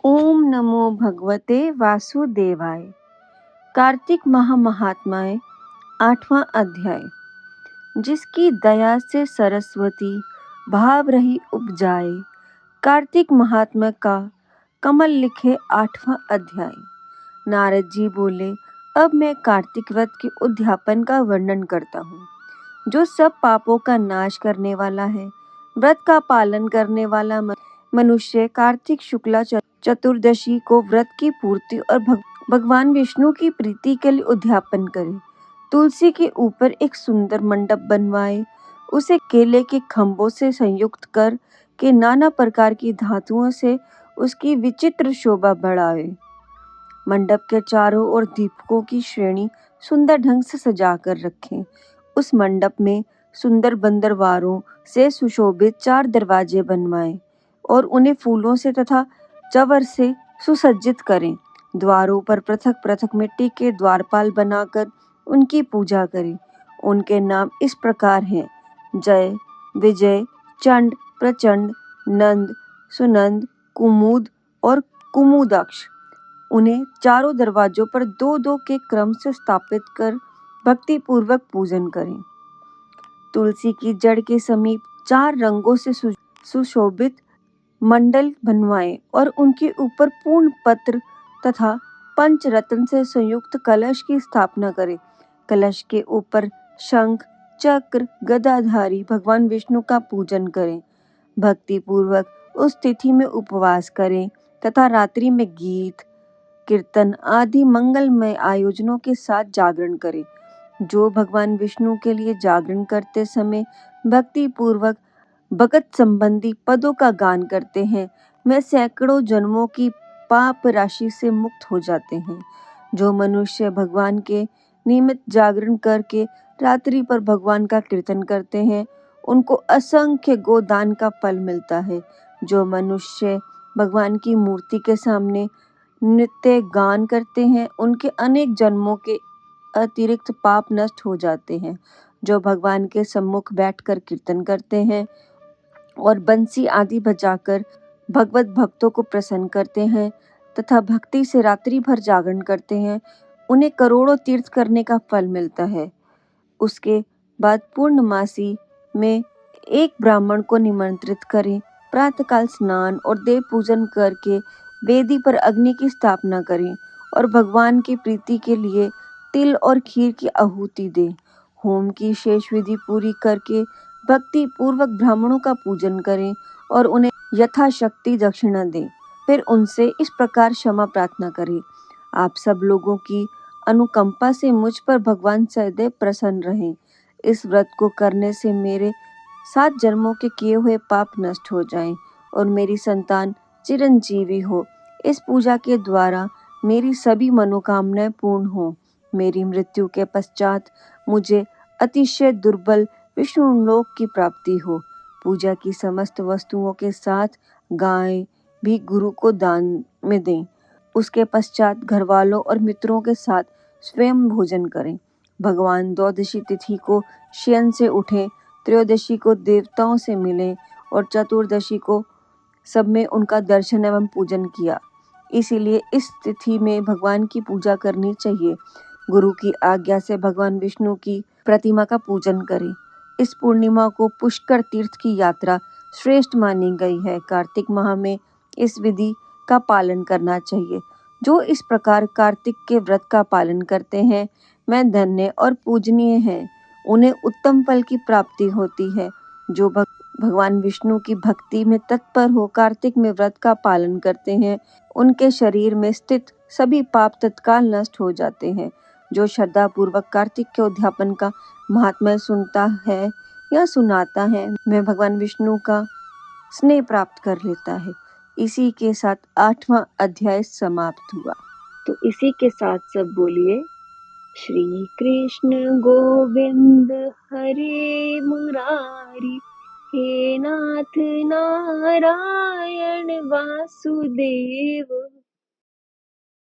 ओम नमो भगवते वासुदेवाय। कार्तिक महात्म्य 8वां अध्याय। जिसकी दया से सरस्वती भाव रही उपजाए। कार्तिक महात्म्य का कमल लिखे 8वां अध्याय। नारद जी बोले, अब मैं कार्तिक व्रत के उद्यापन का वर्णन करता हूँ, जो सब पापों का नाश करने वाला है। व्रत का पालन करने वाला मनुष्य कार्तिक शुक्ला चतुर्दशी को व्रत की पूर्ति और भगवान विष्णु की प्रीति के लिए उद्यापन करे। तुलसी के ऊपर एक सुंदर मंडप बनवाए, उसे केले के खंभों से संयुक्त कर के नाना प्रकार की धातुओं से उसकी विचित्र शोभा बढ़ाए। मंडप के चारों ओर दीपकों की श्रेणी सुंदर ढंग से सजा कर रखें। उस मंडप में सुंदर बंदरवारों से सुशोभित 4 दरवाजे बनवाएं और उन्हें फूलों से तथा चवर से सुसज्जित करें। द्वारों पर पृथक पृथक मिट्टी के द्वारपाल बनाकर उनकी पूजा करें। उनके नाम इस प्रकार हैं: जय, विजय, चंड, प्रचंड, नंद, सुनंद, कुमुद और कुमुदाक्ष। उन्हें चारों दरवाजों पर 2-2 के क्रम से स्थापित कर भक्ति पूर्वक पूजन करें। तुलसी की जड़ के समीप 4 रंगों से सुशोभित मंडल बनवाएं और उनके ऊपर पूर्ण पत्र तथा पंचरत्न से संयुक्त कलश की स्थापना करें। कलश के ऊपर शंख, चक्र, गदाधारी भगवान विष्णु का पूजन करें। भक्ति पूर्वक उस तिथि में उपवास करें तथा रात्रि में गीत, कीर्तन आदि मंगलमय आयोजनों के साथ जागरण करें। जो भगवान विष्णु के लिए जागरण करते समय भक्ति पूर्वक भगत संबंधी पदों का गान करते हैं, वे सैकड़ों जन्मों की पाप राशि से मुक्त हो जाते हैं। जो मनुष्य भगवान के नियमित जागरण करके रात्रि पर भगवान का कीर्तन करते हैं, उनको असंख्य गोदान का फल मिलता है। जो मनुष्य भगवान की मूर्ति के सामने नित्य गान करते हैं, उनके अनेक जन्मों के अतिरिक्त पाप नष्ट हो जाते हैं। जो भगवान के सम्मुख बैठकर कीर्तन करते हैं और बंसी आदि बजाकर भगवत भक्तों को प्रसन्न करते हैं तथा भक्ति से रात्रि भर जागरण करते हैं, उन्हें करोड़ों तीर्थ करने का फल मिलता है। उसके बाद पूर्णमासी में एक ब्राह्मण को निमंत्रित करें, प्रातःकाल स्नान और देव पूजन करके वेदी पर अग्नि की स्थापना करें और भगवान की प्रीति के लिए तिल और खीर की आहुति दें। होम की शेष विधि पूरी करके भक्ति पूर्वक ब्राह्मणों का पूजन करें और उन्हें यथाशक्ति दक्षिणा दें। फिर उनसे इस प्रकार क्षमा प्रार्थना करें, आप सब लोगों की अनुकंपा से मुझ पर भगवान सदैव प्रसन्न रहें। इस व्रत को करने से मेरे 7 जन्मों के किए हुए पाप नष्ट हो जाएं और मेरी संतान चिरंजीवी हो। इस पूजा के द्वारा मेरी सभी मनोकामनाएं पूर्ण हो। मेरी मृत्यु के पश्चात मुझे अतिशय दुर्बल विष्णु लोक की प्राप्ति हो। पूजा की समस्त वस्तुओं के साथ गाय भी गुरु को दान में दें। उसके पश्चात घर वालों और मित्रों के साथ स्वयं भोजन करें। भगवान द्वादशी तिथि को शयन से उठें, त्रयोदशी को देवताओं से मिलें और चतुर्दशी को सब में उनका दर्शन एवं पूजन किया। इसीलिए इस तिथि में भगवान की पूजा करनी चाहिए। गुरु की आज्ञा से भगवान विष्णु की प्रतिमा का पूजन करें। इस पूर्णिमा को पुष्कर तीर्थ की यात्रा श्रेष्ठ मानी गई है। कार्तिक माह में इस विधि का पालन करना चाहिए। जो इस प्रकार कार्तिक के व्रत का पालन करते हैं, वे धन्य और पूजनीय हैं। उन्हें उत्तम फल की प्राप्ति होती है। जो भगवान विष्णु की भक्ति में तत्पर हो कार्तिक में व्रत का पालन करते हैं, उनके शरीर में स्थित सभी पाप तत्काल नष्ट हो जाते हैं। जो श्रद्धा पूर्वक कार्तिक के उद्यापन का महात्म्य सुनता है या सुनाता है, वह भगवान विष्णु का स्नेह प्राप्त कर लेता है। इसी के साथ 8वां अध्याय समाप्त हुआ। तो इसी के साथ सब बोलिए, श्री कृष्ण गोविंद हरे मुरारी, हे नाथ नारायण वासुदेव।